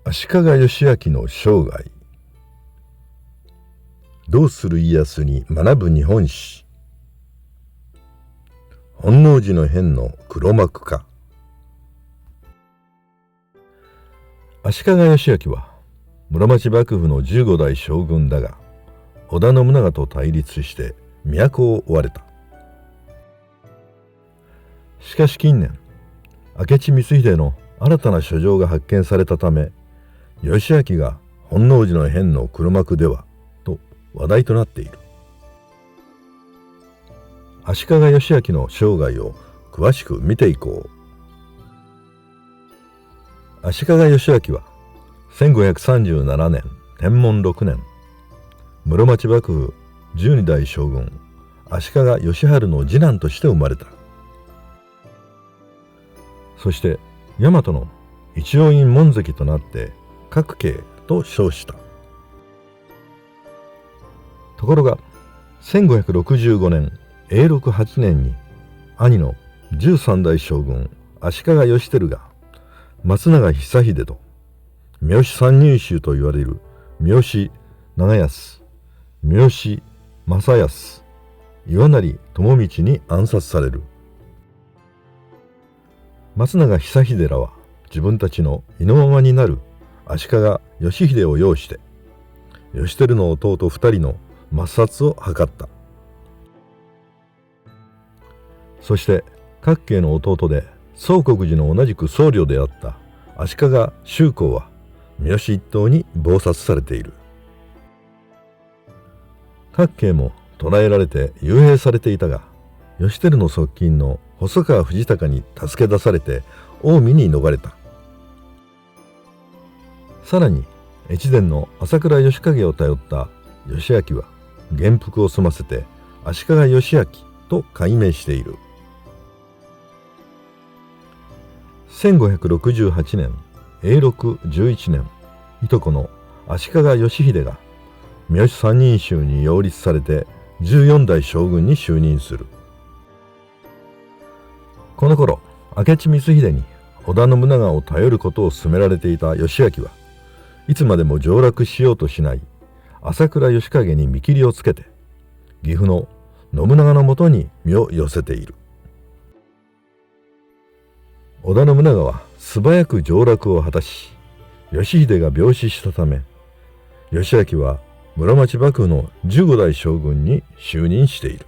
足利義昭の生涯。どうする家康に学ぶ日本史。本能寺の変の黒幕化。足利義昭は室町幕府の15代将軍だが、織田信長と対立して都を追われた。しかし近年、明智光秀の新たな書状が発見されたため、義昭が本能寺の変の黒幕ではと話題となっている。足利義昭の生涯を詳しく見ていこう。足利義昭は1537年天文6年、室町幕府12代将軍足利義晴の次男として生まれた。そして大和の一応院門跡となって角慶と称した。ところが1565年永禄8年に兄の13代将軍足利義輝が松永久秀と三好三人衆と言われる三好長康、三好正康、岩成智道に暗殺される。松永久秀らは自分たちの意のままになる足利義秀を擁して義輝の弟2人の抹殺を図った。そして角慶の弟で宗国寺の同じく僧侶であった足利秀行は三好一党に謀殺されている。角慶も捕らえられて幽閉されていたが、義輝の側近の細川藤孝に助け出されて近江に逃れた。さらに越前の朝倉義景を頼った義昭は元服を済ませて足利義昭と改名している。1568年永禄11年、いとこの足利義秀が三好三人衆に擁立されて14代将軍に就任する。この頃、明智光秀に織田信長を頼ることを勧められていた義昭はいつまでも上洛しようとしない朝倉義景に見切りをつけて岐阜の信長のもとに身を寄せている。織田信長は素早く上洛を果たし、義秀が病死したため義昭は室町幕府の15代将軍に就任している。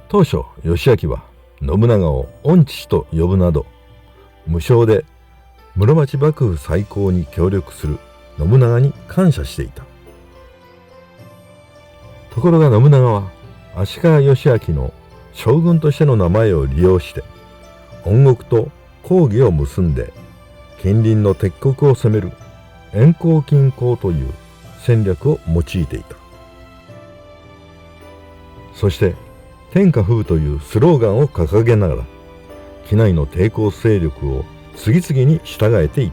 当初義昭は信長を御父と呼ぶなど無償で室町幕府再興に協力する信長に感謝していた。ところが信長は足利義昭の将軍としての名前を利用して恩国と公義を結んで近隣の敵国を攻める遠行近攻という戦略を用いていた。そして天下布武というスローガンを掲げながら畿内の抵抗勢力を次々に従えていっ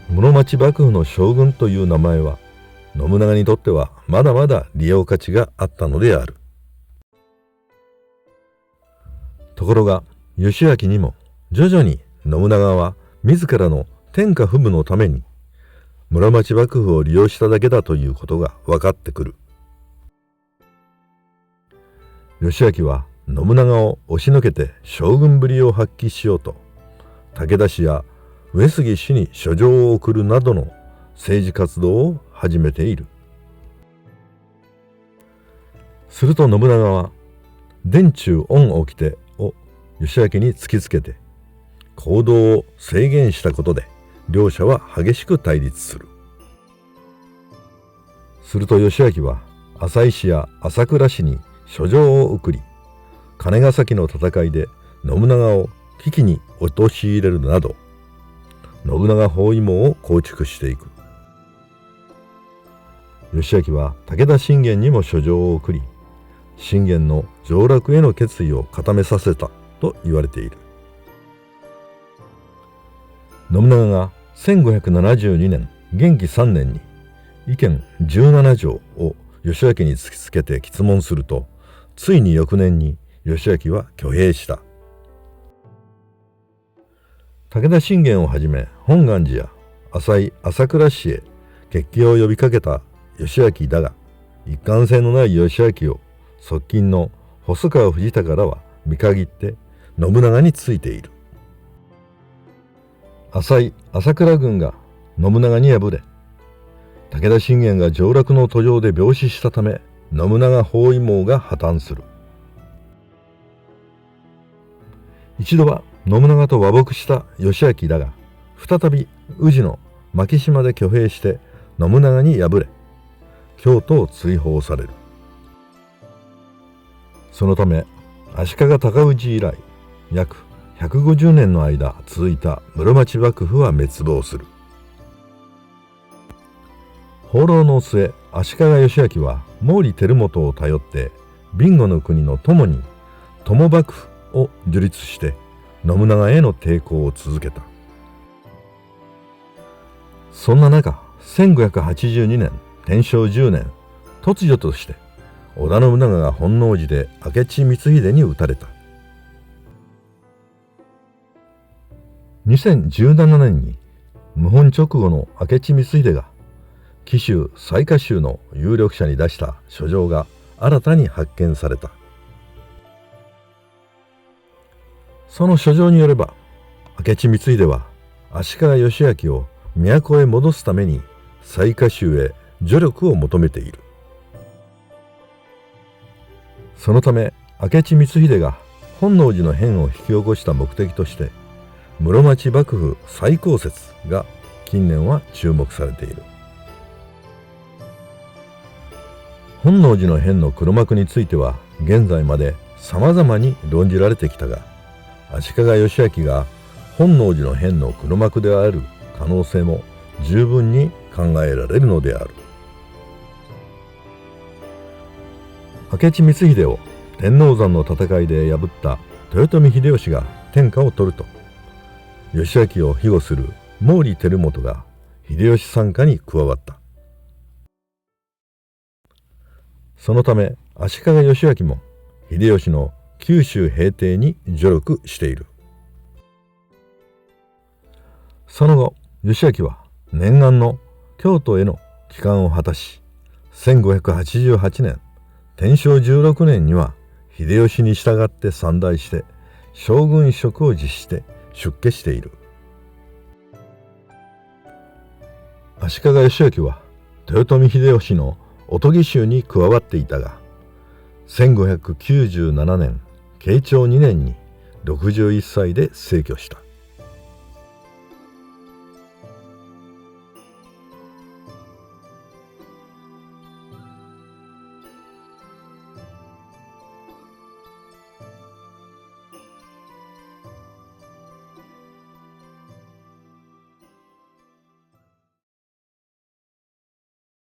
た。室町幕府の将軍という名前は信長にとってはまだまだ利用価値があったのである。ところが義昭にも徐々に信長は自らの天下布武のために室町幕府を利用しただけだということが分かってくる。義昭は信長を押しのけて将軍ぶりを発揮しようと武田氏や上杉氏に書状を送るなどの政治活動を始めている。すると信長は殿中恩掟を義昭に突きつけて行動を制限したことで両者は激しく対立する。すると義昭は旭氏や朝倉氏に書状を送り、金ヶ崎の戦いで信長を危機に陥れるなど信長包囲網を構築していく。義昭は武田信玄にも書状を送り、信玄の上洛への決意を固めさせたと言われている。信長が1572年元亀3年に意見17条を義昭に突きつけて詰問すると、ついに翌年に義昭は挙兵した。武田信玄をはじめ本願寺や浅井朝倉氏へ決起を呼びかけた義昭だが、一貫性のない義昭を側近の細川藤孝らは見限って信長についている。浅井朝倉軍が信長に敗れ、武田信玄が上洛の途上で病死したため、信長包囲網が破綻する。一度は信長と和睦した義昭だが、再び宇治の牧島で挙兵して信長に敗れ、京都を追放される。そのため足利尊氏以来約150年の間続いた室町幕府は滅亡する。放浪の末、足利義昭は毛利輝元を頼って備後の国の友に友幕府を樹立して信長への抵抗を続けた。そんな中、1582年天正10年、突如として織田信長が本能寺で明智光秀に討たれた。2017年に謀反直後の明智光秀が紀州雑賀衆の有力者に出した書状が新たに発見された。その書状によれば、明智光秀は足利義昭を都へ戻すために雑賀衆へ助力を求めている。そのため明智光秀が本能寺の変を引き起こした目的として室町幕府再興説が近年は注目されている。本能寺の変の黒幕については現在まで様々に論じられてきたが、足利義昭が本能寺の変の黒幕である可能性も十分に考えられるのである。明智光秀を天王山の戦いで破った豊臣秀吉が天下を取ると、義昭を庇護する毛利輝元が秀吉傘下に加わった。そのため足利義昭も秀吉の九州平定に助力している。その後、義昭は念願の京都への帰還を果たし、1588年天正16年には秀吉に従って参内して将軍職を辞して出家している。足利義昭は豊臣秀吉の御伽衆に加わっていたが、1597年慶長2年に61歳で逝去した。